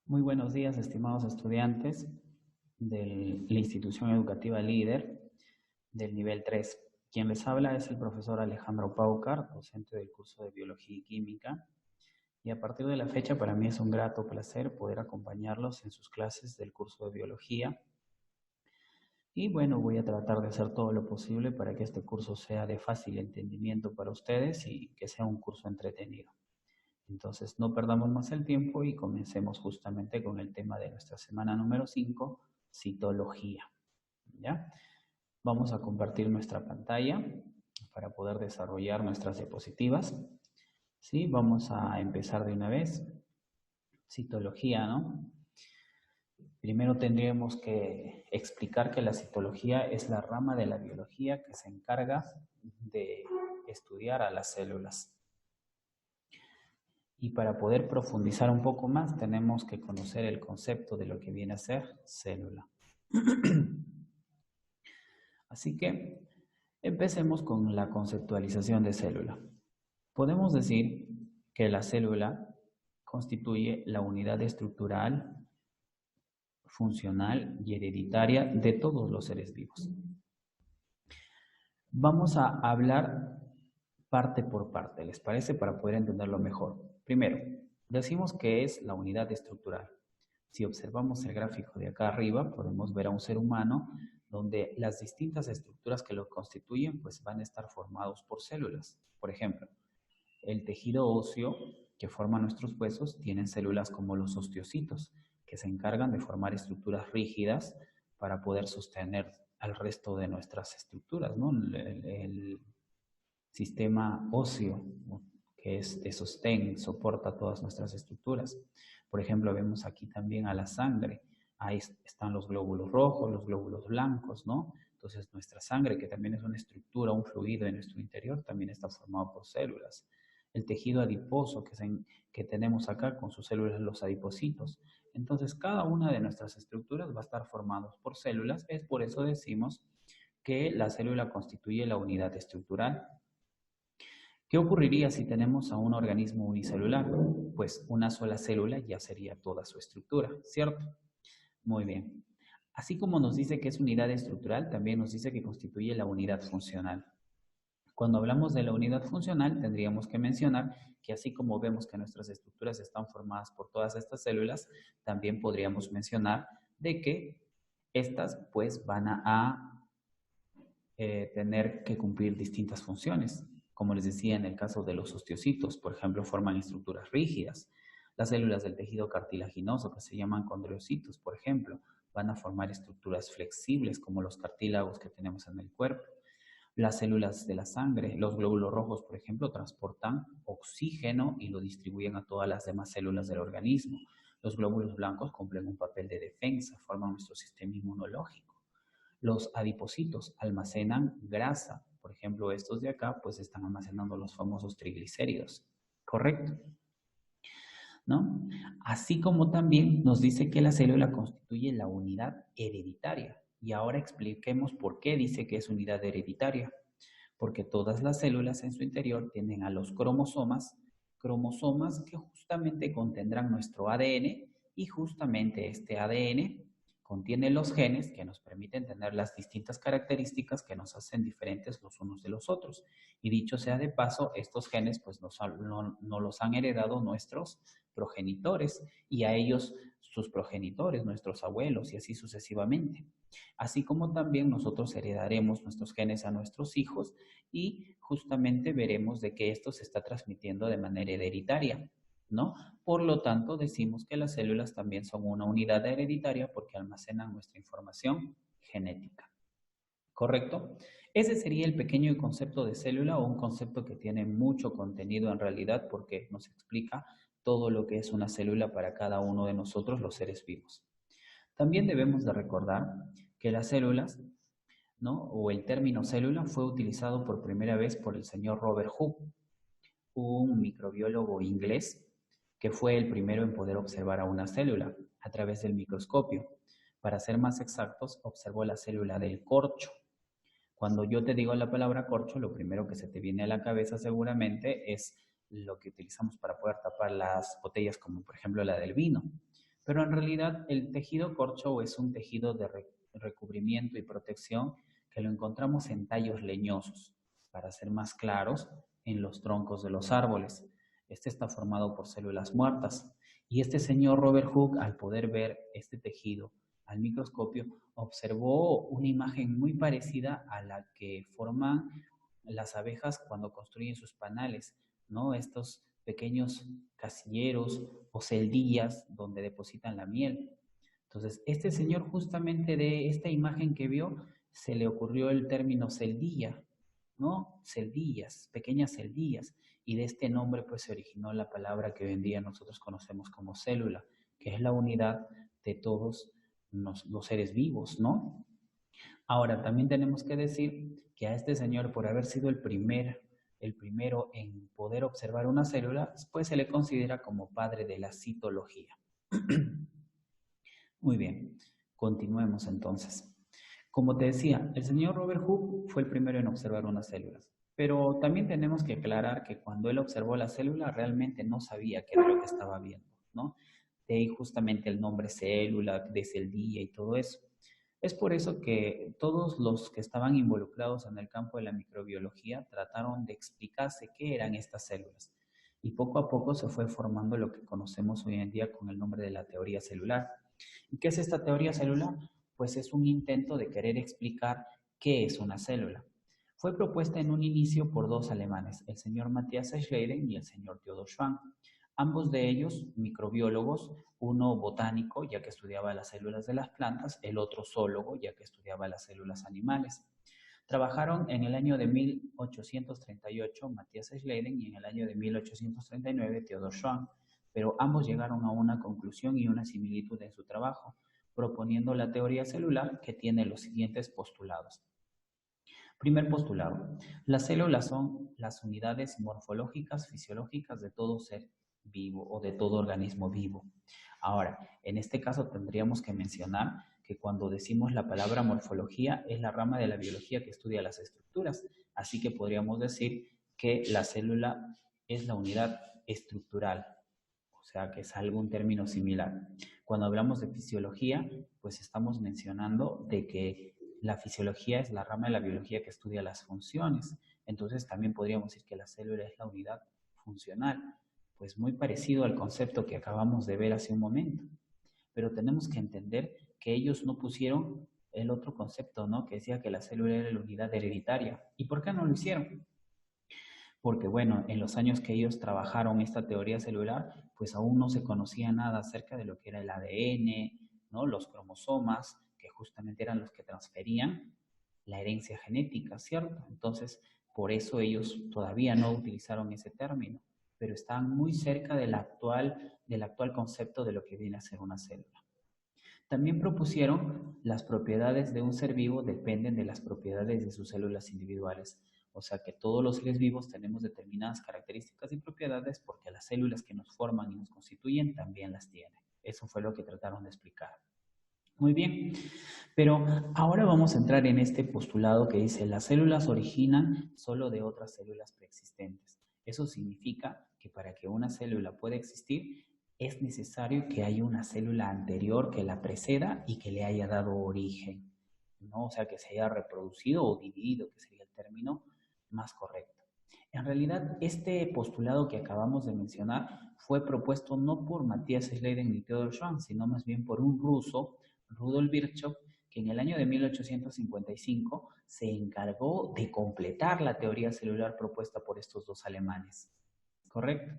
Muy buenos días, estimados estudiantes de la institución educativa líder del nivel 3. Quien les habla es el profesor Alejandro Paucar, docente del curso de Biología y Química. Y a partir de la fecha, para mí es un grato placer poder acompañarlos en sus clases del curso de Biología. Y bueno, voy a tratar de hacer todo lo posible para que este curso sea de fácil entendimiento para ustedes y que sea un curso entretenido. Entonces, no perdamos más el tiempo y comencemos justamente con el tema de nuestra semana número 5, citología. ¿Ya? Vamos a compartir nuestra pantalla para poder desarrollar nuestras diapositivas. ¿Sí? Vamos a empezar de una vez. Citología, ¿no? Primero tendríamos que explicar que la citología es la rama de la biología que se encarga de estudiar a las células. Y para poder profundizar un poco más, tenemos que conocer el concepto de lo que viene a ser célula. Así que empecemos con la conceptualización de célula. Podemos decir que la célula constituye la unidad estructural, funcional y hereditaria de todos los seres vivos. Vamos a hablar parte por parte, ¿les parece? Para poder entenderlo mejor. Primero, decimos que es la unidad estructural. Si observamos el gráfico de acá arriba, podemos ver a un ser humano donde las distintas estructuras que lo constituyen pues van a estar formados por células. Por ejemplo, el tejido óseo que forma nuestros huesos tienen células como los osteocitos, que se encargan de formar estructuras rígidas para poder sostener al resto de nuestras estructuras, ¿no? El sistema óseo, ¿no? Que es de sostén, soporta todas nuestras estructuras. Por ejemplo, vemos aquí también a la sangre. Ahí están los glóbulos rojos, los glóbulos blancos, ¿no? Entonces, nuestra sangre, que también es una estructura, un fluido en nuestro interior, también está formado por células. El tejido adiposo que tenemos acá con sus células, los adipocitos. Entonces, cada una de nuestras estructuras va a estar formada por células. Es por eso decimos que la célula constituye la unidad estructural. ¿Qué ocurriría si tenemos a un organismo unicelular? Pues una sola célula ya sería toda su estructura, ¿cierto? Muy bien. Así como nos dice que es unidad estructural, también nos dice que constituye la unidad funcional. Cuando hablamos de la unidad funcional, tendríamos que mencionar que así como vemos que nuestras estructuras están formadas por todas estas células, también podríamos mencionar de que estas pues van a tener que cumplir distintas funciones. Como les decía, en el caso de los osteocitos, por ejemplo, forman estructuras rígidas. Las células del tejido cartilaginoso, que se llaman condrocitos, por ejemplo, van a formar estructuras flexibles, como los cartílagos que tenemos en el cuerpo. Las células de la sangre, los glóbulos rojos, por ejemplo, transportan oxígeno y lo distribuyen a todas las demás células del organismo. Los glóbulos blancos cumplen un papel de defensa, forman nuestro sistema inmunológico. Los adipocitos almacenan grasa. Por ejemplo, estos de acá pues están almacenando los famosos triglicéridos. ¿Correcto? ¿No? Así como también nos dice que la célula constituye la unidad hereditaria. Y ahora expliquemos por qué dice que es unidad hereditaria. Porque todas las células en su interior tienen a los cromosomas que justamente contendrán nuestro ADN y justamente este ADN contiene los genes que nos permiten tener las distintas características que nos hacen diferentes los unos de los otros. Y dicho sea de paso, estos genes pues no los han heredado nuestros progenitores y a ellos sus progenitores, nuestros abuelos y así sucesivamente. Así como también nosotros heredaremos nuestros genes a nuestros hijos y justamente veremos de que esto se está transmitiendo de manera hereditaria, ¿no? Por lo tanto, decimos que las células también son una unidad hereditaria porque almacenan nuestra información genética. ¿Correcto? Ese sería el pequeño concepto de célula o un concepto que tiene mucho contenido en realidad porque nos explica todo lo que es una célula para cada uno de nosotros, los seres vivos. También debemos de recordar que las células, ¿no? O el término célula fue utilizado por primera vez por el señor Robert Hooke, un microbiólogo inglés que fue el primero en poder observar a una célula a través del microscopio. Para ser más exactos, observó la célula del corcho. Cuando yo te digo la palabra corcho, lo primero que se te viene a la cabeza seguramente es lo que utilizamos para poder tapar las botellas, como por ejemplo la del vino. Pero en realidad el tejido corcho es un tejido de recubrimiento y protección que lo encontramos en tallos leñosos, para ser más claros, en los troncos de los árboles. Este está formado por células muertas. Y este señor Robert Hooke, al poder ver este tejido al microscopio, observó una imagen muy parecida a la que forman las abejas cuando construyen sus panales, ¿no? Estos pequeños casilleros o celdillas donde depositan la miel. Entonces, este señor justamente de esta imagen que vio, se le ocurrió el término celdilla, ¿no? Celdillas, pequeñas celdillas. Y de este nombre pues se originó la palabra que hoy en día nosotros conocemos como célula, que es la unidad de todos los seres vivos, ¿no? Ahora, también tenemos que decir que a este señor, por haber sido el primero en poder observar una célula, pues se le considera como padre de la citología. Muy bien, continuemos entonces. Como te decía, el señor Robert Hooke fue el primero en observar unas células, pero también tenemos que aclarar que cuando él observó la célula realmente no sabía qué era lo que estaba viendo, ¿no? De ahí justamente el nombre célula, de celdilla y todo eso. Es por eso que todos los que estaban involucrados en el campo de la microbiología trataron de explicarse qué eran estas células. Y poco a poco se fue formando lo que conocemos hoy en día con el nombre de la teoría celular. ¿Y qué es esta teoría celular? Pues es un intento de querer explicar qué es una célula. Fue propuesta en un inicio por dos alemanes, el señor Matthias Schleiden y el señor Theodor Schwann. Ambos de ellos microbiólogos, uno botánico, ya que estudiaba las células de las plantas, el otro zoólogo, ya que estudiaba las células animales. Trabajaron en el año de 1838 Matthias Schleiden y en el año de 1839 Theodor Schwann, pero ambos llegaron a una conclusión y una similitud en su trabajo, proponiendo la teoría celular que tiene los siguientes postulados. Primer postulado. Las células son las unidades morfológicas, fisiológicas de todo ser vivo o de todo organismo vivo. Ahora, en este caso tendríamos que mencionar que cuando decimos la palabra morfología es la rama de la biología que estudia las estructuras, así que podríamos decir que la célula es la unidad estructural, o sea que es algún término similar. Cuando hablamos de fisiología, pues estamos mencionando de que la fisiología es la rama de la biología que estudia las funciones. Entonces también podríamos decir que la célula es la unidad funcional, pues muy parecido al concepto que acabamos de ver hace un momento. Pero tenemos que entender que ellos no pusieron el otro concepto, ¿no? Que decía que la célula era la unidad hereditaria. ¿Y por qué no lo hicieron? Porque bueno, en los años que ellos trabajaron esta teoría celular, pues aún no se conocía nada acerca de lo que era el ADN, ¿no? Los cromosomas, que justamente eran los que transferían la herencia genética, ¿cierto? Entonces, por eso ellos todavía no utilizaron ese término, pero están muy cerca del actual concepto de lo que viene a ser una célula. También propusieron las propiedades de un ser vivo dependen de las propiedades de sus células individuales. O sea que todos los seres vivos tenemos determinadas características y propiedades porque las células que nos forman y nos constituyen también las tienen. Eso fue lo que trataron de explicar. Muy bien, pero ahora vamos a entrar en este postulado que dice las células originan solo de otras células preexistentes. Eso significa que para que una célula pueda existir es necesario que haya una célula anterior que la preceda y que le haya dado origen, ¿no? O sea, que se haya reproducido o dividido, que sería el término más correcto. En realidad, este postulado que acabamos de mencionar fue propuesto no por Matthias Schleiden ni Theodor Schwann, sino más bien por un ruso, Rudolf Virchow, que en el año de 1855 se encargó de completar la teoría celular propuesta por estos dos alemanes. ¿Correcto?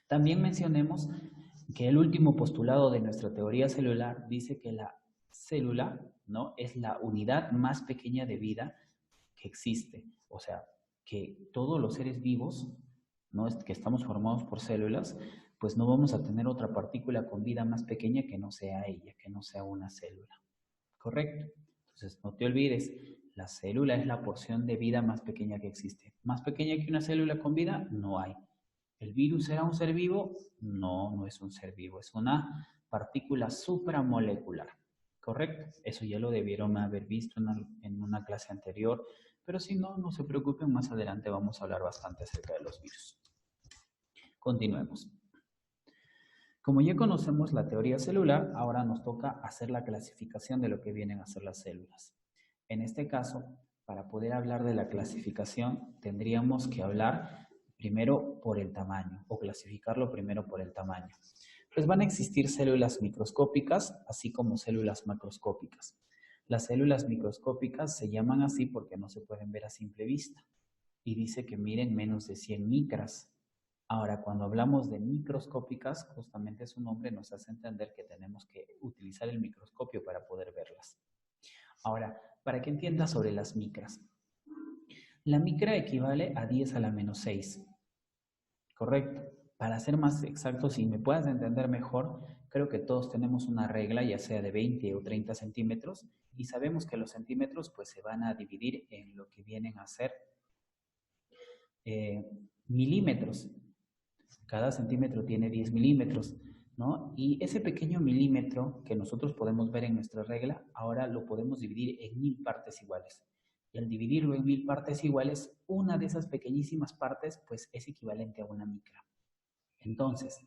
También mencionemos que el último postulado de nuestra teoría celular dice que la célula, ¿no?, es la unidad más pequeña de vida que existe. O sea, que todos los seres vivos, ¿no?, que estamos formados por células, pues no vamos a tener otra partícula con vida más pequeña que no sea ella, que no sea una célula. ¿Correcto? Entonces, no te olvides, la célula es la porción de vida más pequeña que existe. ¿Más pequeña que una célula con vida? No hay. ¿El virus era un ser vivo? No, no es un ser vivo, es una partícula supramolecular. ¿Correcto? Eso ya lo debieron haber visto en una clase anterior, pero si no, no se preocupen, más adelante vamos a hablar bastante acerca de los virus. Continuemos. Como ya conocemos la teoría celular, ahora nos toca hacer la clasificación de lo que vienen a ser las células. En este caso, para poder hablar de la clasificación, tendríamos que hablar primero por el tamaño, o clasificarlo primero por el tamaño. Pues van a existir células microscópicas, así como células macroscópicas. Las células microscópicas se llaman así porque no se pueden ver a simple vista, y dice que miden menos de 100 micras. Ahora, cuando hablamos de microscópicas, justamente su nombre nos hace entender que tenemos que utilizar el microscopio para poder verlas. Ahora, para que entiendas sobre las micras. La micra equivale a 10 a la menos 6, ¿correcto? Para ser más exactos y me puedas entender mejor, creo que todos tenemos una regla, ya sea de 20 o 30 centímetros, y sabemos que los centímetros pues se van a dividir en lo que vienen a ser milímetros. Cada centímetro tiene 10 milímetros, ¿no? Y ese pequeño milímetro que nosotros podemos ver en nuestra regla, ahora lo podemos dividir en 1000 partes iguales. Y al dividirlo en 1000 partes iguales, una de esas pequeñísimas partes, pues es equivalente a una micra. Entonces,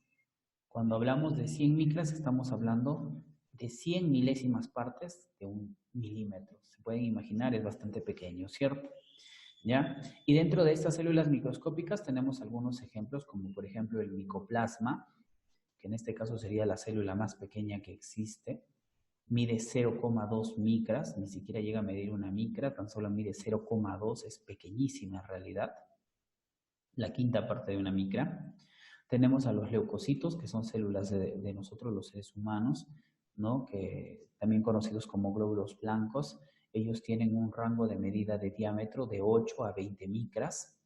cuando hablamos de 100 micras, estamos hablando de 100 milésimas partes de un milímetro. Se pueden imaginar, es bastante pequeño, ¿cierto? ¿Ya? Y dentro de estas células microscópicas tenemos algunos ejemplos, como por ejemplo el micoplasma, que en este caso sería la célula más pequeña que existe, mide 0,2 micras, ni siquiera llega a medir una micra, tan solo mide 0,2, es pequeñísima en realidad, la quinta parte de una micra. Tenemos a los leucocitos, que son células de nosotros los seres humanos, ¿no? Que también conocidos como glóbulos blancos. Ellos tienen un rango de medida de diámetro de 8 a 20 micras.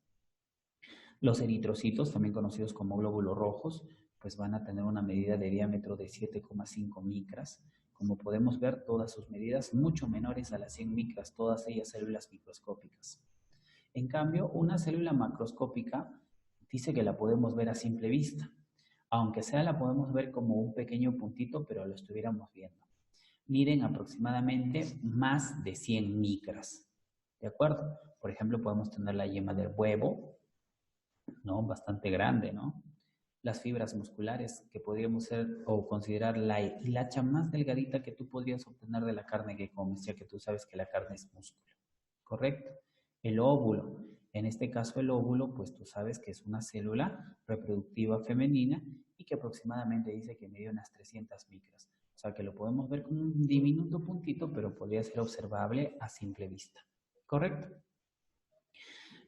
Los eritrocitos, también conocidos como glóbulos rojos, pues van a tener una medida de diámetro de 7,5 micras. Como podemos ver, todas sus medidas mucho menores a las 100 micras, todas ellas células microscópicas. En cambio, una célula macroscópica dice que la podemos ver a simple vista. Aunque sea, la podemos ver como un pequeño puntito, pero lo estuviéramos viendo. Miden aproximadamente más de 100 micras. ¿De acuerdo? Por ejemplo, podemos tener la yema del huevo, ¿no? Bastante grande, ¿no? Las fibras musculares, que podríamos ser o considerar la hilacha más delgadita que tú podrías obtener de la carne que comes, ya que tú sabes que la carne es músculo. ¿Correcto? El óvulo. En este caso, el óvulo, pues tú sabes que es una célula reproductiva femenina y que aproximadamente dice que mide unas 300 micras. O sea que lo podemos ver como un diminuto puntito, pero podría ser observable a simple vista. ¿Correcto?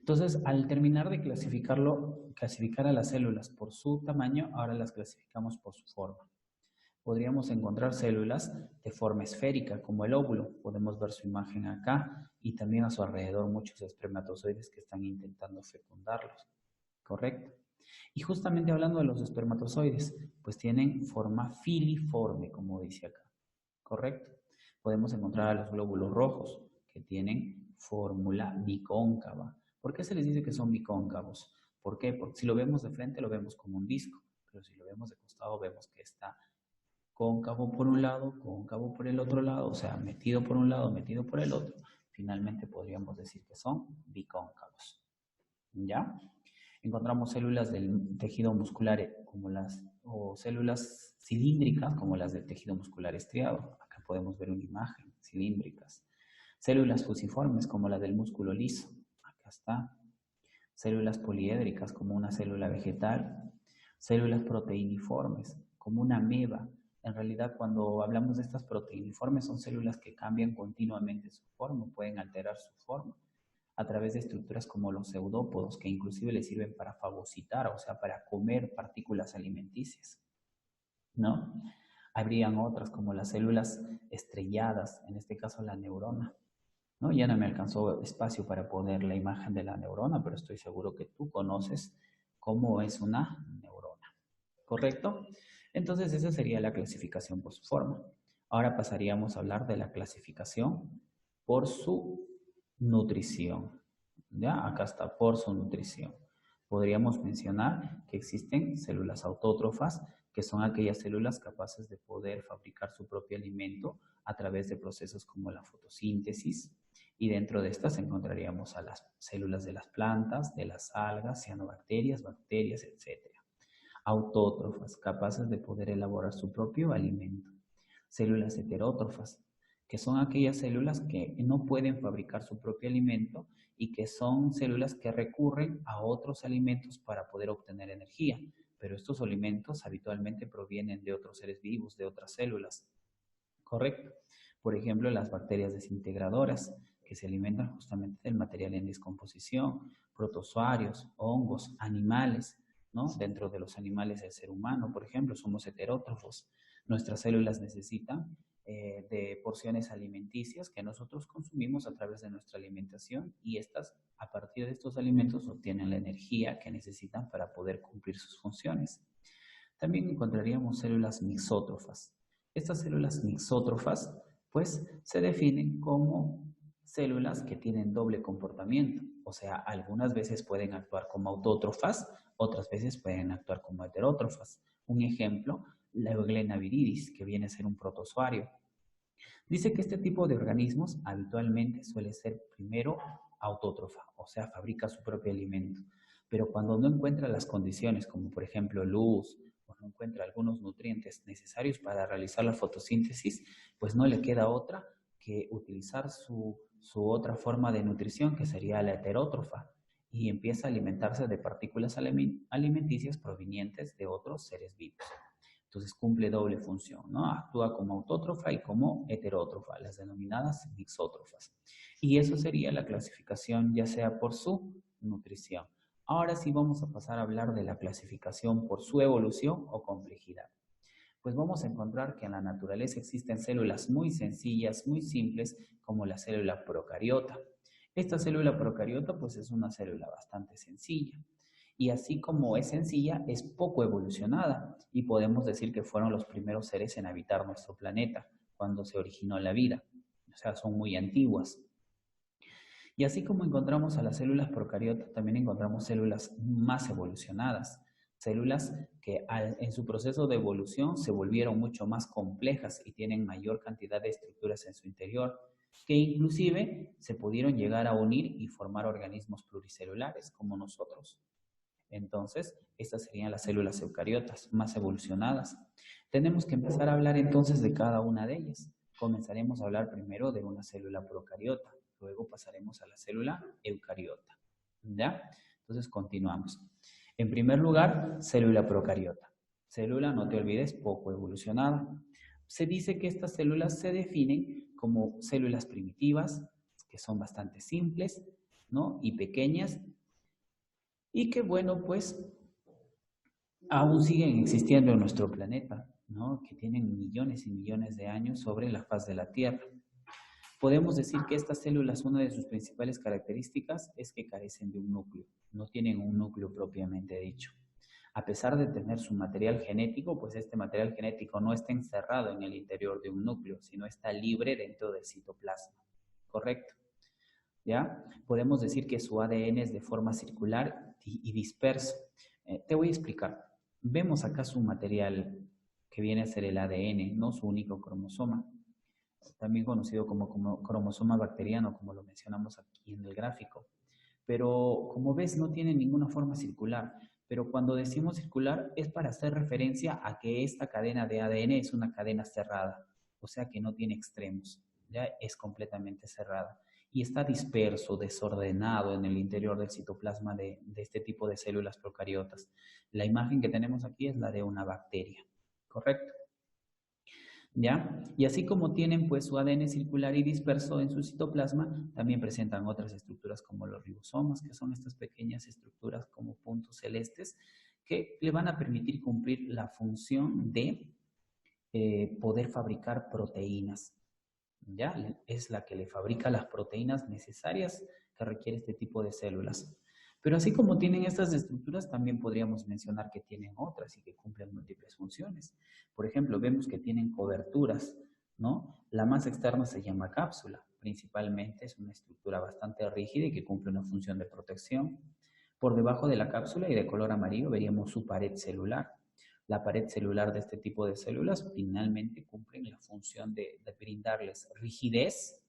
Entonces, al terminar de clasificar a las células por su tamaño, ahora las clasificamos por su forma. Podríamos encontrar células de forma esférica, como el óvulo. Podemos ver su imagen acá y también a su alrededor muchos espermatozoides que están intentando fecundarlos. ¿Correcto? Y justamente hablando de los espermatozoides, pues tienen forma filiforme, como dice acá. ¿Correcto? Podemos encontrar a los glóbulos rojos, que tienen fórmula bicóncava. ¿Por qué se les dice que son bicóncavos? ¿Por qué? Porque si lo vemos de frente lo vemos como un disco, pero si lo vemos de costado vemos que está cóncavo por un lado, cóncavo por el otro lado, o sea, metido por un lado, metido por el otro. Finalmente podríamos decir que son bicóncavos. ¿Ya? Encontramos células del tejido muscular o células cilíndricas como las del tejido muscular estriado. Acá podemos ver una imagen, cilíndricas. Células fusiformes como la del músculo liso. Acá está. Células poliédricas como una célula vegetal. Células proteiniformes como una ameba. En realidad, cuando hablamos de estas proteiniformes, son células que cambian continuamente su forma, pueden alterar su forma a través de estructuras como los pseudópodos, que inclusive les sirven para fagocitar, o sea, para comer partículas alimenticias, ¿no? Habrían otras como las células estrelladas, en este caso la neurona, ¿no? Ya no me alcanzó espacio para poner la imagen de la neurona, pero estoy seguro que tú conoces cómo es una neurona, ¿correcto? Entonces esa sería la clasificación por su forma. Ahora pasaríamos a hablar de la clasificación por su nutrición. ¿Ya? Acá está, por su nutrición. Podríamos mencionar que existen células autótrofas, que son aquellas células capaces de poder fabricar su propio alimento a través de procesos como la fotosíntesis, y dentro de estas encontraríamos a las células de las plantas, de las algas, cianobacterias, bacterias, etc. Autótrofas, capaces de poder elaborar su propio alimento. Células heterótrofas, que son aquellas células que no pueden fabricar su propio alimento y que son células que recurren a otros alimentos para poder obtener energía. Pero estos alimentos habitualmente provienen de otros seres vivos, de otras células. ¿Correcto? Por ejemplo, las bacterias desintegradoras, que se alimentan justamente del material en descomposición, protozoarios, hongos, animales, ¿no? Dentro de los animales del ser humano, por ejemplo, somos heterótrofos. Nuestras células necesitan de porciones alimenticias que nosotros consumimos a través de nuestra alimentación y estas, a partir de estos alimentos, obtienen la energía que necesitan para poder cumplir sus funciones. También encontraríamos células mixótrofas. Estas células mixótrofas, pues, se definen como células que tienen doble comportamiento. O sea, algunas veces pueden actuar como autótrofas, otras veces pueden actuar como heterótrofas. Un ejemplo, la Euglena viridis, que viene a ser un protozoario. Dice que este tipo de organismos habitualmente suele ser primero autótrofa, o sea, fabrica su propio alimento. Pero cuando no encuentra las condiciones, como por ejemplo luz, o no encuentra algunos nutrientes necesarios para realizar la fotosíntesis, pues no le queda otra que utilizar su otra forma de nutrición, que sería la heterótrofa, y empieza a alimentarse de partículas alimenticias provenientes de otros seres vivos. Entonces cumple doble función, ¿no? Actúa como autótrofa y como heterótrofa, las denominadas mixótrofas. Y eso sería la clasificación ya sea por su nutrición. Ahora sí vamos a pasar a hablar de la clasificación por su evolución o complejidad. Pues vamos a encontrar que en la naturaleza existen células muy sencillas, muy simples, como la célula procariota. Esta célula procariota pues es una célula bastante sencilla. Y así como es sencilla, es poco evolucionada y podemos decir que fueron los primeros seres en habitar nuestro planeta cuando se originó la vida. O sea, son muy antiguas. Y así como encontramos a las células procariotas, también encontramos células más evolucionadas, células que en su proceso de evolución se volvieron mucho más complejas y tienen mayor cantidad de estructuras en su interior, que inclusive se pudieron llegar a unir y formar organismos pluricelulares como nosotros. Entonces, estas serían las células eucariotas más evolucionadas. Tenemos que empezar a hablar entonces de cada una de ellas. Comenzaremos a hablar primero de una célula procariota, luego pasaremos a la célula eucariota. ¿Ya? Entonces, continuamos. En primer lugar, célula procariota. Célula, no te olvides, poco evolucionada. Se dice que estas células se definen como células primitivas, que son bastante simples, ¿no? Y pequeñas, y que bueno, pues aún siguen existiendo en nuestro planeta, ¿no? Que tienen millones y millones de años sobre la faz de la Tierra. Podemos decir que estas células, una de sus principales características es que carecen de un núcleo, no tienen un núcleo propiamente dicho. A pesar de tener su material genético, pues este material genético no está encerrado en el interior de un núcleo, sino está libre dentro del citoplasma, ¿correcto? ¿Ya? Podemos decir que su ADN es de forma circular y disperso. Te voy a explicar. Vemos acá su material que viene a ser el ADN, no su único cromosoma, también conocido como cromosoma bacteriano, como lo mencionamos aquí en el gráfico. Pero como ves, no tiene ninguna forma circular. Pero cuando decimos circular es para hacer referencia a que esta cadena de ADN es una cadena cerrada, o sea que no tiene extremos, ya es completamente cerrada y está disperso, desordenado en el interior del citoplasma de este tipo de células procariotas. La imagen que tenemos aquí es la de una bacteria, ¿correcto? ¿Ya? Y así como tienen pues su ADN circular y disperso en su citoplasma, también presentan otras estructuras como los ribosomas, que son estas pequeñas estructuras como puntos celestes que le van a permitir cumplir la función de poder fabricar proteínas. ¿Ya? Es la que le fabrica las proteínas necesarias que requiere este tipo de células. Pero así como tienen estas estructuras, también podríamos mencionar que tienen otras y que cumplen múltiples funciones. Por ejemplo, vemos que tienen coberturas, ¿no? La más externa se llama cápsula. Principalmente es una estructura bastante rígida y que cumple una función de protección. Por debajo de la cápsula y de color amarillo veríamos su pared celular. La pared celular de este tipo de células finalmente cumplen la función de brindarles rigidez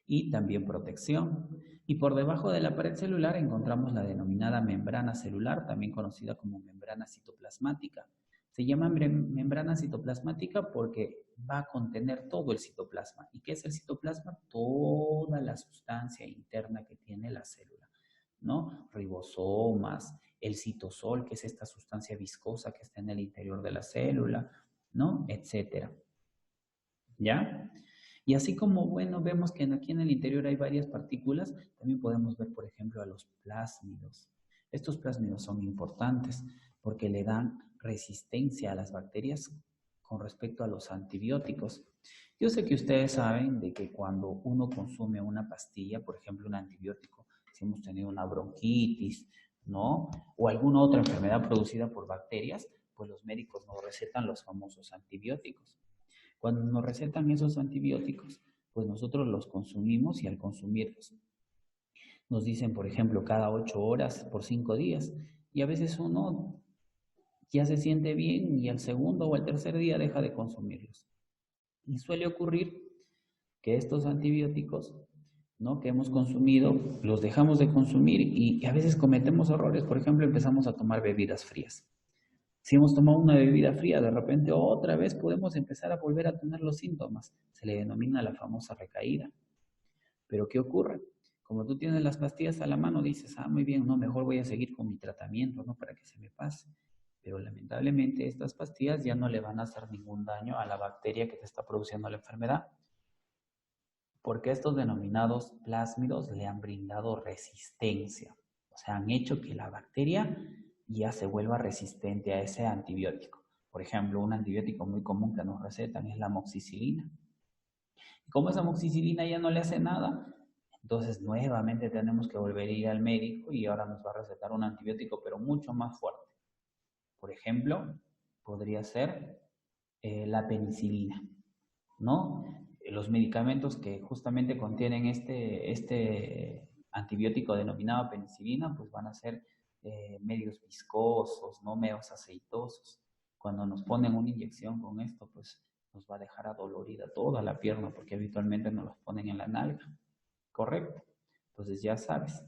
y también protección. Y por debajo de la pared celular encontramos la denominada membrana celular, también conocida como membrana citoplasmática. Se llama membrana citoplasmática porque va a contener todo el citoplasma. ¿Y qué es el citoplasma? Toda la sustancia interna que tiene la célula, ¿no? Ribosomas, el citosol, que es esta sustancia viscosa que está en el interior de la célula, ¿no? Etcétera. ¿Ya? Y así como, bueno, vemos que aquí en el interior hay varias partículas, también podemos ver, por ejemplo, a los plásmidos. Estos plásmidos son importantes porque le dan resistencia a las bacterias con respecto a los antibióticos. Yo sé que ustedes saben de que cuando uno consume una pastilla, por ejemplo, un antibiótico, si hemos tenido una bronquitis, ¿no? O alguna otra enfermedad producida por bacterias, pues los médicos nos recetan los famosos antibióticos. Cuando nos recetan esos antibióticos, pues nosotros los consumimos y al consumirlos nos dicen, por ejemplo, cada 8 horas por 5 días. Y a veces uno ya se siente bien y al segundo o al tercer día deja de consumirlos. Y suele ocurrir que estos antibióticos, ¿no?, que hemos consumido, los dejamos de consumir y a veces cometemos errores. Por ejemplo, empezamos a tomar bebidas frías. Si hemos tomado una bebida fría, de repente otra vez podemos empezar a volver a tener los síntomas. Se le denomina la famosa recaída. Pero ¿qué ocurre? Como tú tienes las pastillas a la mano, dices, muy bien, no, mejor voy a seguir con mi tratamiento, ¿no?, para que se me pase. Pero lamentablemente estas pastillas ya no le van a hacer ningún daño a la bacteria que te está produciendo la enfermedad, porque estos denominados plásmidos le han brindado resistencia. O sea, han hecho que la bacteria ya se vuelva resistente a ese antibiótico. Por ejemplo, un antibiótico muy común que nos recetan es la amoxicilina. Y como esa amoxicilina ya no le hace nada, entonces nuevamente tenemos que volver a ir al médico y ahora nos va a recetar un antibiótico, pero mucho más fuerte. Por ejemplo, podría ser la penicilina, ¿no? Los medicamentos que justamente contienen este antibiótico denominado penicilina, pues van a ser medios viscosos, no medios aceitosos. Cuando nos ponen una inyección con esto, pues nos va a dejar adolorida toda la pierna, porque habitualmente nos los ponen en la nalga, ¿correcto? Entonces ya sabes,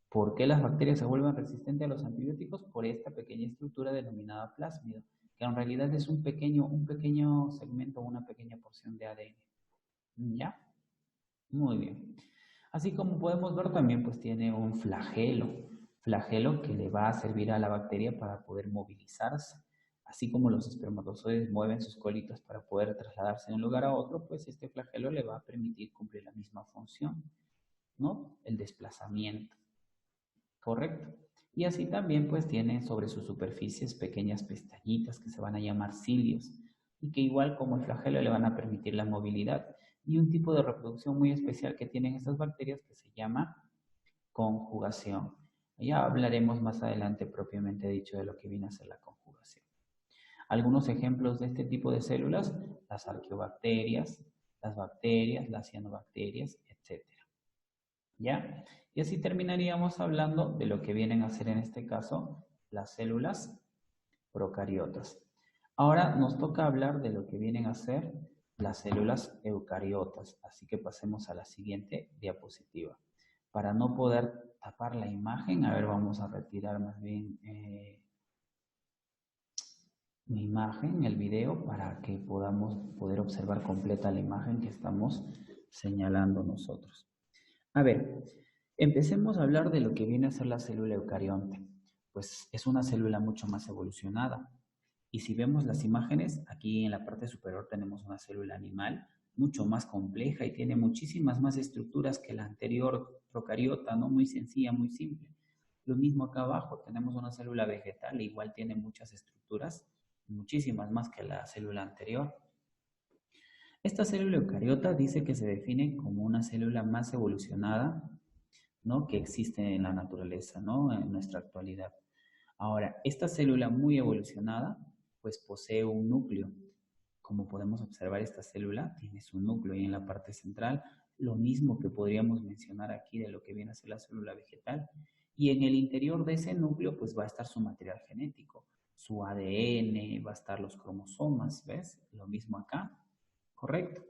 ¿por qué las bacterias se vuelven resistentes a los antibióticos? Por esta pequeña estructura denominada plásmido, que en realidad es un pequeño segmento, una pequeña porción de ADN. ¿Ya? Muy bien. Así como podemos ver también, pues tiene un flagelo que le va a servir a la bacteria para poder movilizarse. Así como los espermatozoides mueven sus colitas para poder trasladarse de un lugar a otro, pues este flagelo le va a permitir cumplir la misma función, ¿no? El desplazamiento. ¿Correcto? Y así también pues tiene sobre sus superficies pequeñas pestañitas que se van a llamar cilios y que igual como el flagelo le van a permitir la movilidad y un tipo de reproducción muy especial que tienen estas bacterias que se llama conjugación. Ya hablaremos más adelante propiamente dicho de lo que viene a ser la conjugación. Algunos ejemplos de este tipo de células, las arqueobacterias, las bacterias, las cianobacterias, etc. ¿Ya? Y así terminaríamos hablando de lo que vienen a ser en este caso las células procariotas. Ahora nos toca hablar de lo que vienen a ser las células eucariotas, así que pasemos a la siguiente diapositiva. Para no poder tapar la imagen, a ver, vamos a retirar más bien mi imagen, el video, para que podamos poder observar completa la imagen que estamos señalando nosotros. A ver, empecemos a hablar de lo que viene a ser la célula eucarionte. Pues es una célula mucho más evolucionada. Y si vemos las imágenes, aquí en la parte superior tenemos una célula animal mucho más compleja y tiene muchísimas más estructuras que la anterior procariota, ¿no? Muy sencilla, muy simple. Lo mismo acá abajo, tenemos una célula vegetal, igual tiene muchas estructuras, muchísimas más que la célula anterior. Esta célula eucariota dice que se define como una célula más evolucionada, ¿no?, que existe en la naturaleza, ¿no?, en nuestra actualidad. Ahora, esta célula muy evolucionada, pues posee un núcleo. Como podemos observar, esta célula tiene su núcleo y en la parte central, lo mismo que podríamos mencionar aquí de lo que viene a ser la célula vegetal. Y en el interior de ese núcleo, pues va a estar su material genético, su ADN, va a estar los cromosomas, ¿ves? Lo mismo acá. Correcto.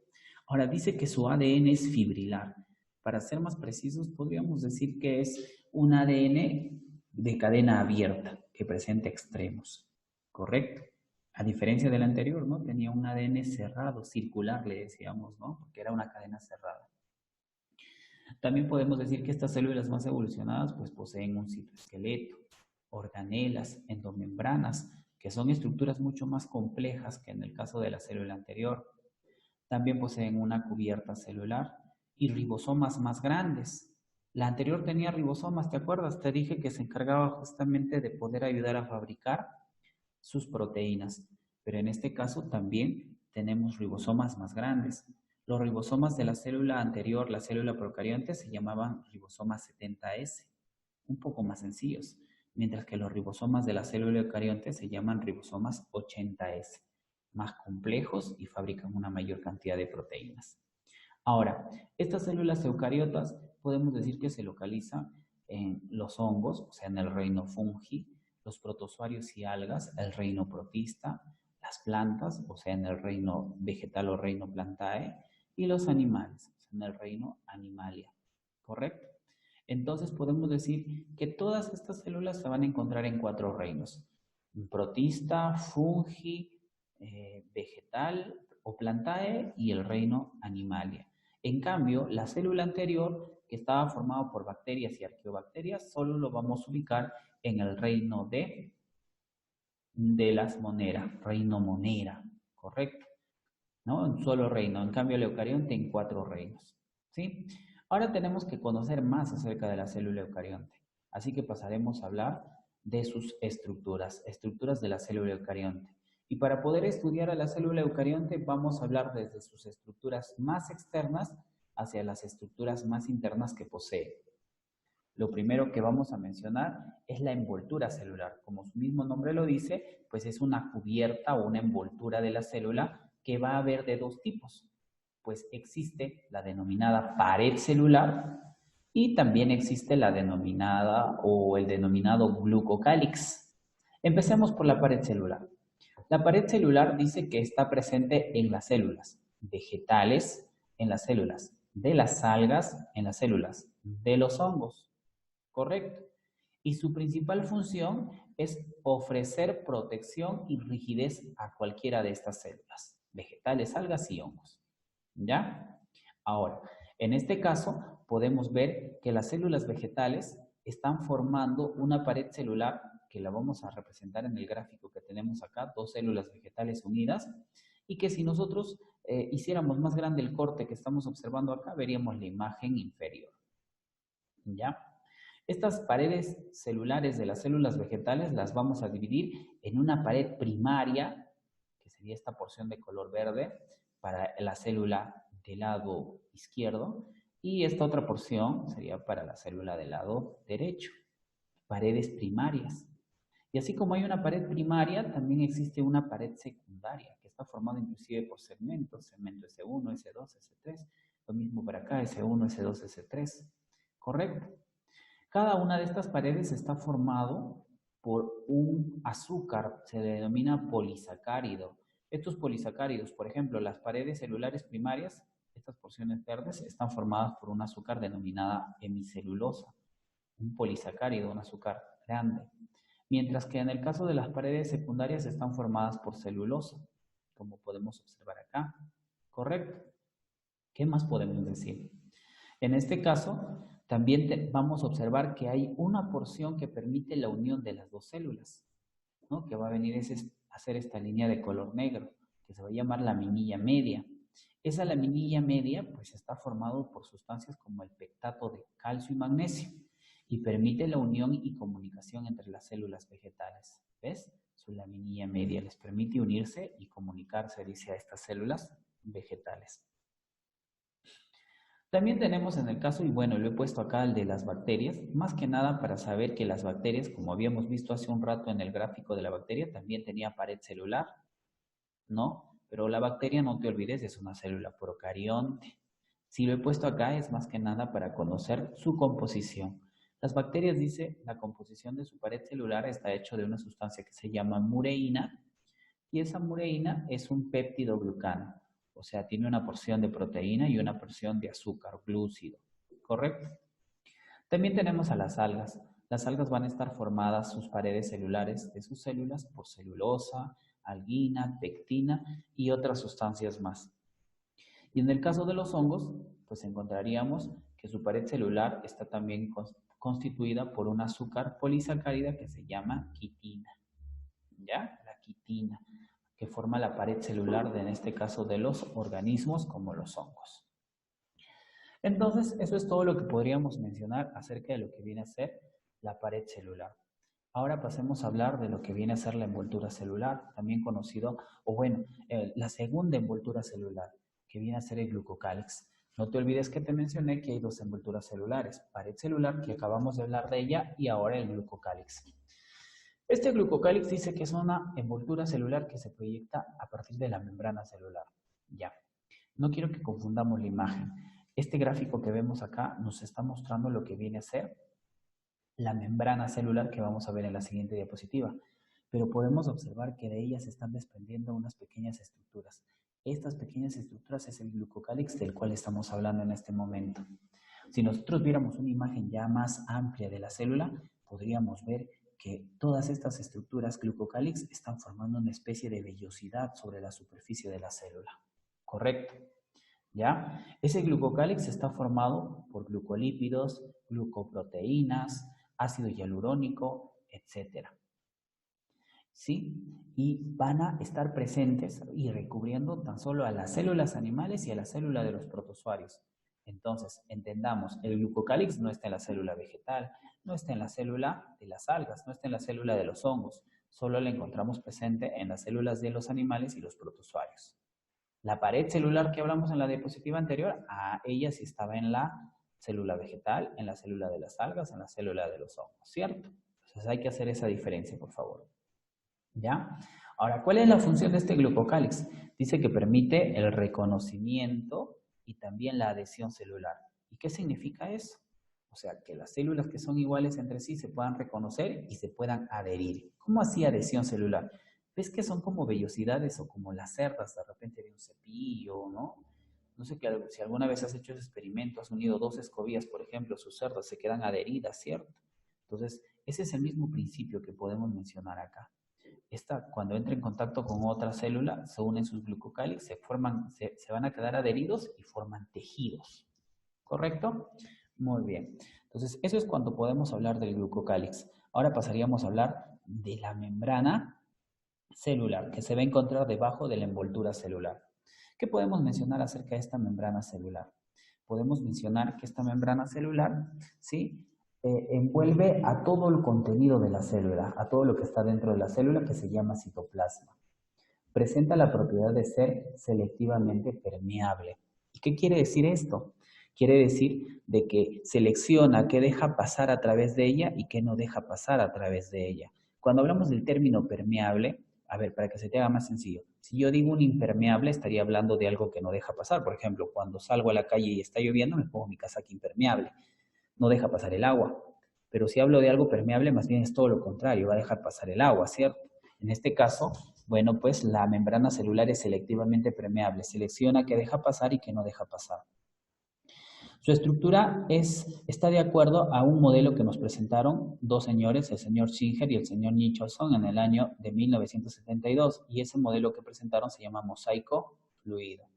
Ahora dice que su ADN es fibrilar. Para ser más precisos, podríamos decir que es un ADN de cadena abierta que presenta extremos, ¿correcto? A diferencia del anterior, ¿no? Tenía un ADN cerrado, circular, le decíamos, ¿no? Porque era una cadena cerrada. También podemos decir que estas células más evolucionadas pues poseen un citoesqueleto, organelas, endomembranas, que son estructuras mucho más complejas que en el caso de la célula anterior. También poseen una cubierta celular y ribosomas más grandes. La anterior tenía ribosomas, ¿te acuerdas? Te dije que se encargaba justamente de poder ayudar a fabricar sus proteínas, pero en este caso también tenemos ribosomas más grandes. Los ribosomas de la célula anterior, la célula procarionte, se llamaban ribosomas 70S, un poco más sencillos, mientras que los ribosomas de la célula eucarionte se llaman ribosomas 80S, más complejos y fabrican una mayor cantidad de proteínas. Ahora, estas células eucariotas podemos decir que se localizan en los hongos, o sea, en el reino fungi, los protozoarios y algas, el reino protista, las plantas, o sea, en el reino vegetal o reino plantae, y los animales, o sea, en el reino animalia, ¿correcto? Entonces podemos decir que todas estas células se van a encontrar en 4 reinos: protista, fungi, vegetal o plantae y el reino animalia. En cambio, la célula anterior, que estaba formada por bacterias y arqueobacterias, solo lo vamos a ubicar en el reino de las moneras, reino monera, ¿correcto? ¿No? Un solo reino. En cambio, el eucarionte en 4 reinos. ¿Sí? Ahora tenemos que conocer más acerca de la célula eucarionte. Así que pasaremos a hablar de sus estructuras, estructuras de la célula eucarionte. Y para poder estudiar a la célula eucarionte vamos a hablar desde sus estructuras más externas hacia las estructuras más internas que posee. Lo primero que vamos a mencionar es la envoltura celular. Como su mismo nombre lo dice, pues es una cubierta o una envoltura de la célula que va a haber de 2 tipos. Pues existe la denominada pared celular y también existe la denominada o el denominado glucocálix. Empecemos por la pared celular. La pared celular dice que está presente en las células vegetales, en las células de las algas, en las células de los hongos. ¿Correcto? Y su principal función es ofrecer protección y rigidez a cualquiera de estas células, vegetales, algas y hongos. ¿Ya? Ahora, en este caso, podemos ver que las células vegetales están formando una pared celular que la vamos a representar en el gráfico que tenemos acá, 2 células vegetales unidas, y que si nosotros hiciéramos más grande el corte que estamos observando acá, veríamos la imagen inferior. ¿Ya? Estas paredes celulares de las células vegetales las vamos a dividir en una pared primaria, que sería esta porción de color verde, para la célula del lado izquierdo, y esta otra porción sería para la célula del lado derecho. Paredes primarias. Y así como hay una pared primaria, también existe una pared secundaria, que está formada inclusive por segmentos, segmento S1, S2, S3, lo mismo para acá, S1, S2, S3, ¿correcto? Cada una de estas paredes está formado por un azúcar, se denomina polisacárido. Estos polisacáridos, por ejemplo, las paredes celulares primarias, estas porciones verdes, están formadas por un azúcar denominada hemicelulosa, un polisacárido, un azúcar grande. Mientras que en el caso de las paredes secundarias están formadas por celulosa, como podemos observar acá. ¿Correcto? ¿Qué más podemos decir? En este caso, también vamos a observar que hay una porción que permite la unión de las 2 células, ¿no? Que va a venir a ser esta línea de color negro, que se va a llamar laminilla media. Esa laminilla media pues está formado por sustancias como el pectato de calcio y magnesio y permite la unión y comunicación entre las células vegetales. ¿Ves? Su laminilla media les permite unirse y comunicarse, dice, a estas células vegetales. También tenemos en el caso, y bueno, lo he puesto acá el de las bacterias, más que nada para saber que las bacterias, como habíamos visto hace un rato en el gráfico de la bacteria, también tenía pared celular, ¿no? Pero la bacteria, no te olvides, es una célula procarionte. Si lo he puesto acá es más que nada para conocer su composición. Las bacterias, dice, la composición de su pared celular está hecho de una sustancia que se llama mureína, y esa mureína es un péptido glucano. O sea, tiene una porción de proteína y una porción de azúcar glúcido. ¿correcto? También tenemos a las algas. Las algas van a estar formadas sus paredes celulares de sus células por celulosa, alguina, pectina y otras sustancias más. Y en el caso de los hongos, pues encontraríamos que su pared celular está también constituida por un azúcar polisacárida que se llama quitina. ¿Ya? La quitina, que forma la pared celular en este caso de los organismos como los hongos. Entonces, eso es todo lo que podríamos mencionar acerca de lo que viene a ser la pared celular. Ahora pasemos a hablar de lo que viene a ser la envoltura celular, también conocido, o bueno, la segunda envoltura celular, que viene a ser el glucocálix. No te olvides que te mencioné que hay dos envolturas celulares, pared celular, que acabamos de hablar de ella, y ahora el glucocálix. Este glucocálix dice que es una envoltura celular que se proyecta a partir de la membrana celular. Ya, no quiero que confundamos la imagen. Este gráfico que vemos acá nos está mostrando lo que viene a ser la membrana celular que vamos a ver en la siguiente diapositiva. Pero podemos observar que de ellas se están desprendiendo unas pequeñas estructuras. Estas pequeñas estructuras es el glucocálix del cual estamos hablando en este momento. Si nosotros viéramos una imagen ya más amplia de la célula, podríamos ver que todas estas estructuras glucocálix están formando una especie de vellosidad sobre la superficie de la célula. ¿Correcto? ¿Ya? Ese glucocálix está formado por glucolípidos, glucoproteínas, ácido hialurónico, etc. ¿Sí? Y van a estar presentes y recubriendo tan solo a las células animales y a la célula de los protozoarios. Entonces, entendamos, el glucocálix no está en la célula vegetal, no está en la célula de las algas, no está en la célula de los hongos, solo lo encontramos presente en las células de los animales y los protozoarios. La pared celular que hablamos en la diapositiva anterior, ella sí estaba en la célula vegetal, en la célula de las algas, en la célula de los hongos, ¿cierto? Entonces hay que hacer esa diferencia, por favor. ¿Ya? Ahora, ¿cuál es la función de este glucocálix? Dice que permite el reconocimiento y también la adhesión celular. ¿Y qué significa eso? O sea, que las células que son iguales entre sí se puedan reconocer y se puedan adherir. ¿Cómo así adhesión celular? ¿Ves que son como vellosidades o como las cerdas de repente de un cepillo, ¿no? No sé si alguna vez has hecho ese experimento, has unido dos escobillas, por ejemplo, sus cerdas se quedan adheridas, ¿cierto? Entonces, ese es el mismo principio que podemos mencionar acá. Cuando entra en contacto con otra célula, se unen sus glucocálix, se van a quedar adheridos y forman tejidos. ¿Correcto? Muy bien. Entonces, eso es cuando podemos hablar del glucocálix. Ahora pasaríamos a hablar de la membrana celular, que se va a encontrar debajo de la envoltura celular. ¿Qué podemos mencionar acerca de esta membrana celular? Podemos mencionar que esta membrana celular, ¿sí?, envuelve a todo el contenido de la célula, a todo lo que está dentro de la célula, que se llama citoplasma. Presenta la propiedad de ser selectivamente permeable. ¿Y qué quiere decir esto? Quiere decir de que selecciona qué deja pasar a través de ella y qué no deja pasar a través de ella. Cuando hablamos del término permeable, a ver, para que se te haga más sencillo, si yo digo un impermeable, estaría hablando de algo que no deja pasar. Por ejemplo, cuando salgo a la calle y está lloviendo, me pongo mi casaca impermeable. No deja pasar el agua. Pero si hablo de algo permeable, más bien es todo lo contrario, va a dejar pasar el agua, ¿cierto? En este caso, bueno, pues la membrana celular es selectivamente permeable, selecciona qué deja pasar y qué no deja pasar. Su estructura está de acuerdo a un modelo que nos presentaron dos señores, el señor Singer y el señor Nicholson, en el año de 1972, y ese modelo que presentaron se llama mosaico fluido.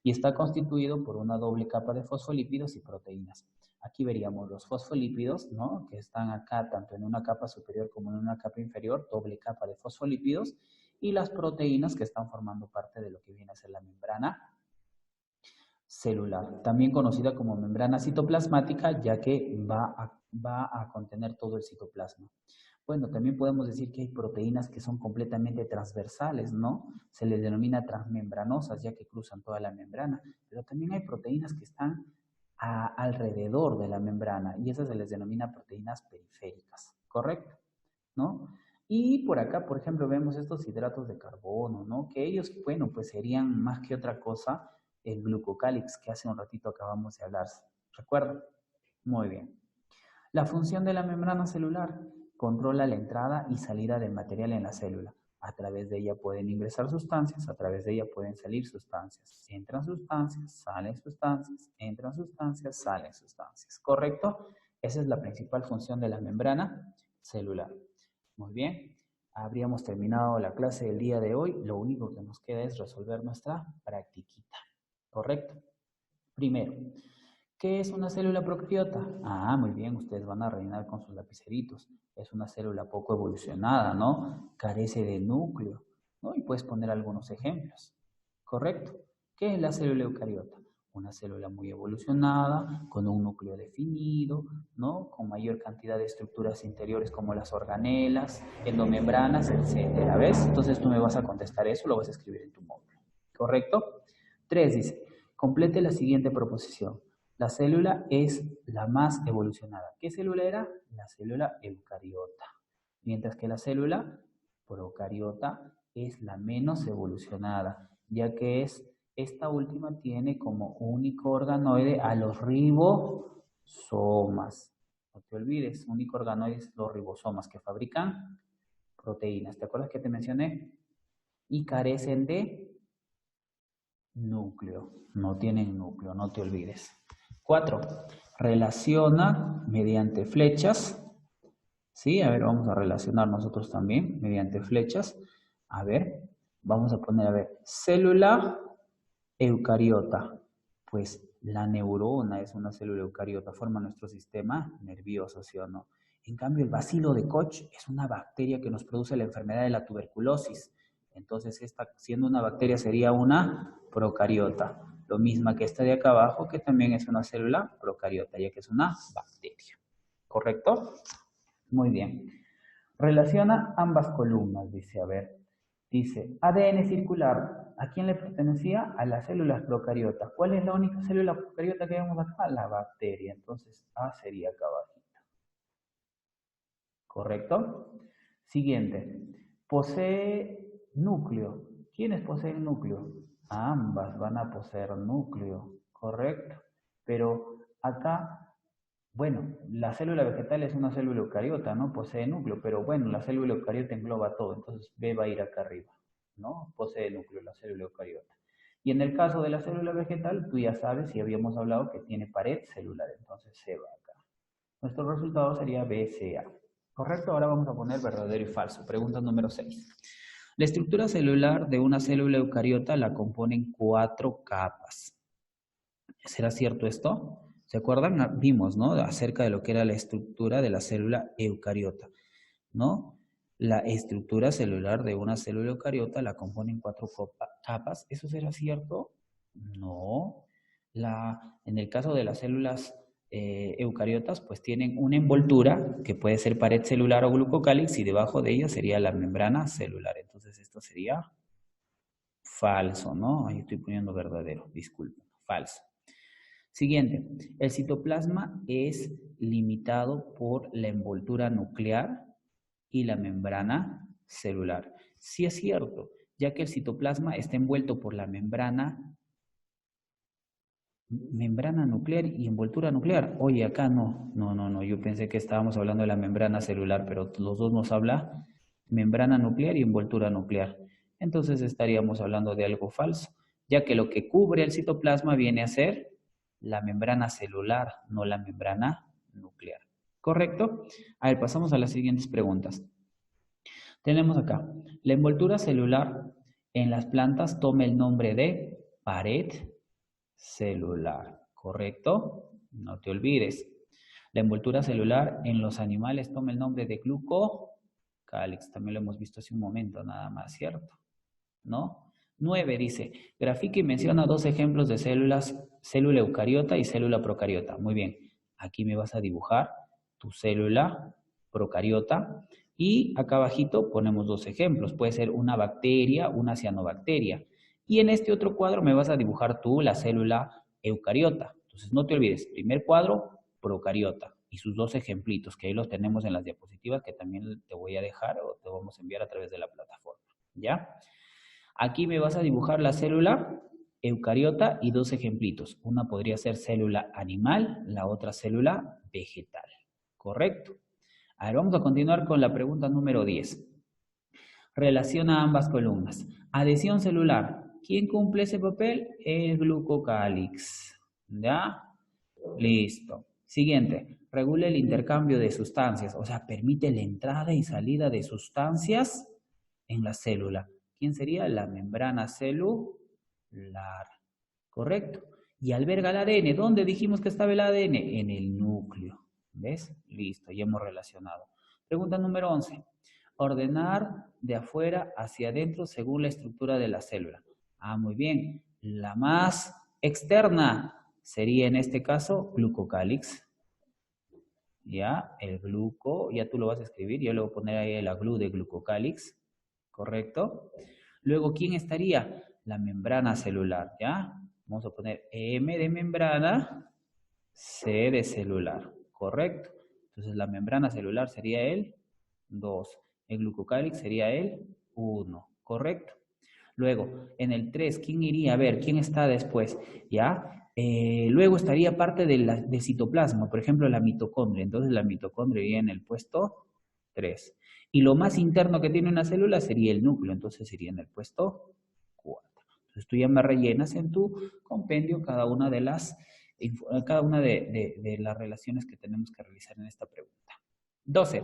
Y está constituido por una doble capa de fosfolípidos y proteínas. Aquí veríamos los fosfolípidos, ¿no?, que están acá tanto en una capa superior como en una capa inferior, doble capa de fosfolípidos, y las proteínas que están formando parte de lo que viene a ser la membrana celular, también conocida como membrana citoplasmática, ya que va a contener todo el citoplasma. Bueno, también podemos decir que hay proteínas que son completamente transversales, ¿no? Se les denomina transmembranosas, ya que cruzan toda la membrana, pero también hay proteínas que están alrededor de la membrana, y esas se les denomina proteínas periféricas, ¿correcto? ¿No? Y por acá, por ejemplo, vemos estos hidratos de carbono, ¿no? Que ellos, bueno, pues serían más que otra cosa el glucocálix que hace un ratito acabamos de hablar. ¿Recuerdan? Muy bien. La función de la membrana celular controla la entrada y salida del material en la célula. A través de ella pueden ingresar sustancias, a través de ella pueden salir sustancias. Entran sustancias, salen sustancias, entran sustancias, salen sustancias. ¿Correcto? Esa es la principal función de la membrana celular. Muy bien. Habríamos terminado la clase del día de hoy. Lo único que nos queda es resolver nuestra practiquita. ¿Correcto? Primero, ¿qué es una célula procariota? Muy bien, ustedes van a rellenar con sus lapiceritos. Es una célula poco evolucionada, ¿no? Carece de núcleo, ¿no? Y puedes poner algunos ejemplos. ¿Correcto? ¿Qué es la célula eucariota? Una célula muy evolucionada, con un núcleo definido, ¿no? Con mayor cantidad de estructuras interiores como las organelas, endomembranas, etc. ¿Ves? Entonces tú me vas a contestar eso, lo vas a escribir en tu módulo. ¿Correcto? 3 dice, complete la siguiente proposición. La célula es la más evolucionada. ¿Qué célula era? La célula eucariota. Mientras que la célula procariota es la menos evolucionada, ya que esta última tiene como único organoide a los ribosomas. No te olvides, único organoide es los ribosomas que fabrican proteínas. ¿Te acuerdas que te mencioné? Y carecen de núcleo. No tienen núcleo, no te olvides. 4. Relaciona mediante flechas. Sí, a ver, vamos a relacionar nosotros también mediante flechas. A ver, vamos a poner, a ver, célula eucariota. Pues la neurona es una célula eucariota, forma nuestro sistema nervioso, ¿sí o no? En cambio, el bacilo de Koch es una bacteria que nos produce la enfermedad de la tuberculosis. Entonces, esta, siendo una bacteria, sería una procariota. Lo misma que esta de acá abajo, que también es una célula procariota, ya que es una bacteria. ¿Correcto? Muy bien. Relaciona ambas columnas, dice, a ver. Dice, ADN circular, ¿a quién le pertenecía? A las células procariota. ¿Cuál es la única célula procariota que vemos acá? La bacteria. Entonces, A sería acá abajito. ¿Correcto? Siguiente. Posee núcleo. ¿Quiénes poseen núcleo? Ambas van a poseer núcleo. ¿Correcto? Pero acá, bueno, la célula vegetal es una célula eucariota, ¿no? Posee núcleo, pero bueno, la célula eucariota engloba todo, entonces B va a ir acá arriba, ¿no? Posee núcleo la célula eucariota. Y en el caso de la célula vegetal, tú ya sabes, y habíamos hablado que tiene pared celular, entonces C va acá. Nuestro resultado sería BCA. ¿Correcto? Ahora vamos a poner verdadero y falso. Pregunta número 6. La estructura celular de una célula eucariota la componen 4 capas. ¿Será cierto esto? ¿Se acuerdan? Vimos, ¿no? Acerca de lo que era la estructura de la célula eucariota, ¿no? La estructura celular de una célula eucariota la componen 4 capas. ¿Eso será cierto? No. En el caso de las células eucariotas, pues tienen una envoltura que puede ser pared celular o glucocálix y debajo de ella sería la membrana celular. Entonces esto sería falso, ¿no? Ahí estoy poniendo verdadero, disculpen, falso. Siguiente, el citoplasma es limitado por la envoltura nuclear y la membrana celular. Sí es cierto, ya que el citoplasma está envuelto por la membrana nuclear y envoltura nuclear. Oye, acá no, yo pensé que estábamos hablando de la membrana celular, pero los dos nos habla membrana nuclear y envoltura nuclear. Entonces estaríamos hablando de algo falso, ya que lo que cubre el citoplasma viene a ser la membrana celular, no la membrana nuclear. ¿Correcto? A ver, pasamos a las siguientes preguntas. Tenemos acá, la envoltura celular en las plantas toma el nombre de pared celular, ¿correcto? No te olvides. La envoltura celular en los animales toma el nombre de glucocálix, también lo hemos visto hace un momento, nada más, ¿cierto? ¿No? 9 dice, grafica y menciona 2 ejemplos de células, célula eucariota y célula procariota. Muy bien, aquí me vas a dibujar tu célula procariota y acá abajito ponemos 2 ejemplos. Puede ser una bacteria, una cianobacteria. Y en este otro cuadro me vas a dibujar tú la célula eucariota. Entonces no te olvides, primer cuadro, procariota y sus 2 ejemplitos, que ahí los tenemos en las diapositivas que también te voy a dejar o te vamos a enviar a través de la plataforma. ¿Ya? Aquí me vas a dibujar la célula eucariota y 2 ejemplitos. Una podría ser célula animal, la otra célula vegetal. ¿Correcto? A ver, vamos a continuar con la pregunta número 10. Relaciona ambas columnas. Adhesión celular. ¿Quién cumple ese papel? El glucocálix. ¿Ya? Listo. Siguiente. Regula el intercambio de sustancias, o sea, permite la entrada y salida de sustancias en la célula. ¿Quién sería? La membrana celular. ¿Correcto? Y alberga el ADN. ¿Dónde dijimos que estaba el ADN? En el núcleo. ¿Ves? Listo, ya hemos relacionado. Pregunta número 11. Ordenar de afuera hacia adentro según la estructura de la célula. Ah, muy bien. La más externa sería en este caso glucocálix. Ya, el gluco, ya tú lo vas a escribir, yo le voy a poner ahí la glu de glucocálix, ¿correcto? Luego, ¿quién estaría? La membrana celular, ¿ya? Vamos a poner M de membrana, C de celular, ¿correcto? Entonces, la membrana celular sería el 2, el glucocálix sería el 1, ¿correcto? Luego, en el 3, ¿quién iría? A ver, ¿quién está después? ¿Ya? Luego estaría parte del citoplasma, por ejemplo, la mitocondria. Entonces, la mitocondria iría en el puesto 3. Y lo más interno que tiene una célula sería el núcleo, entonces sería en el puesto 4. Entonces, tú ya me rellenas en tu compendio cada una de las relaciones que tenemos que realizar en esta pregunta. 12.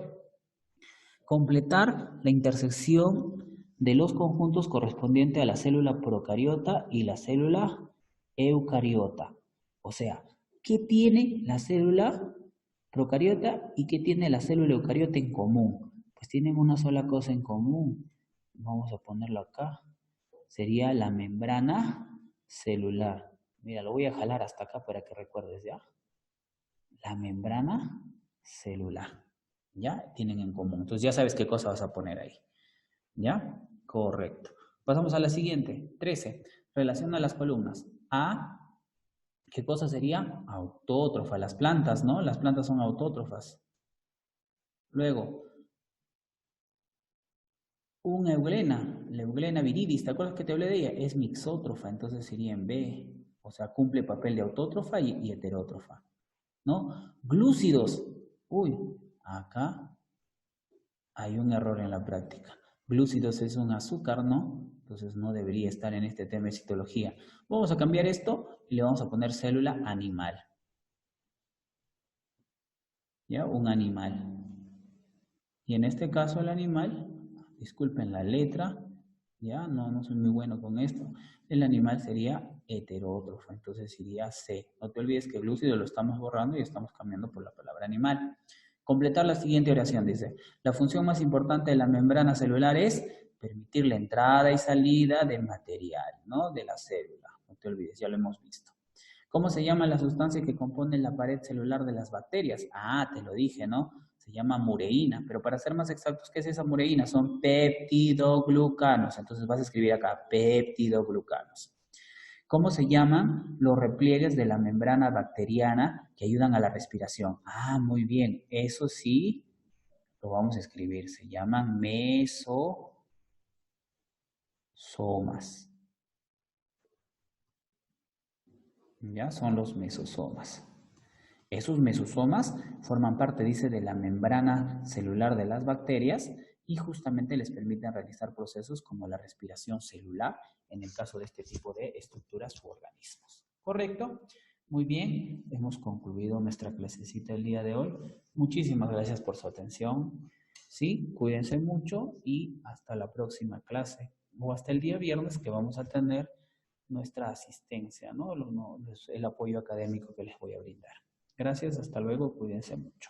Completar la intersección de los conjuntos correspondientes a la célula procariota y la célula eucariota. O sea, ¿qué tiene la célula procariota y qué tiene la célula eucariota en común? Pues tienen una sola cosa en común. Vamos a ponerlo acá. Sería la membrana celular. Mira, lo voy a jalar hasta acá para que recuerdes, ¿ya? La membrana celular. ¿Ya? Tienen en común. Entonces ya sabes qué cosa vas a poner ahí. ¿Ya? Correcto. Pasamos a la siguiente. 13. Relaciona las columnas. A, ¿qué cosa sería? Autótrofa. Las plantas, ¿no? Las plantas son autótrofas. Luego, una euglena, la euglena viridis, ¿te acuerdas que te hablé de ella? Es mixótrofa, entonces sería en B. O sea, cumple papel de autótrofa y heterótrofa. ¿No? Glúcidos. Uy, acá hay un error en la práctica. Glúcidos es un azúcar, ¿no? Entonces no debería estar en este tema de citología. Vamos a cambiar esto y le vamos a poner célula animal. ¿Ya? Un animal. Y en este caso el animal, disculpen la letra, ¿ya? No soy muy bueno con esto. El animal sería heterótrofo, entonces sería C. No te olvides que glúcido lo estamos borrando y estamos cambiando por la palabra animal. Completar la siguiente oración, dice, la función más importante de la membrana celular es permitir la entrada y salida de material, ¿no? De la célula. No te olvides, ya lo hemos visto. ¿Cómo se llama la sustancia que compone la pared celular de las bacterias? Ah, te lo dije, ¿no? Se llama mureína, pero para ser más exactos, ¿qué es esa mureína? Son peptidoglucanos. Entonces vas a escribir acá, peptidoglucanos. ¿Cómo se llaman los repliegues de la membrana bacteriana que ayudan a la respiración? Ah, muy bien. Eso sí, lo vamos a escribir. Se llaman mesosomas. ¿Ya? Son los mesosomas. Esos mesosomas forman parte, dice, de la membrana celular de las bacterias y justamente les permiten realizar procesos como la respiración celular en el caso de este tipo de estructuras u organismos. ¿Correcto? Muy bien, hemos concluido nuestra clasecita el día de hoy. Muchísimas gracias por su atención. Sí, cuídense mucho y hasta la próxima clase o hasta el día viernes que vamos a tener nuestra asistencia, ¿no? El apoyo académico que les voy a brindar. Gracias, hasta luego, cuídense mucho.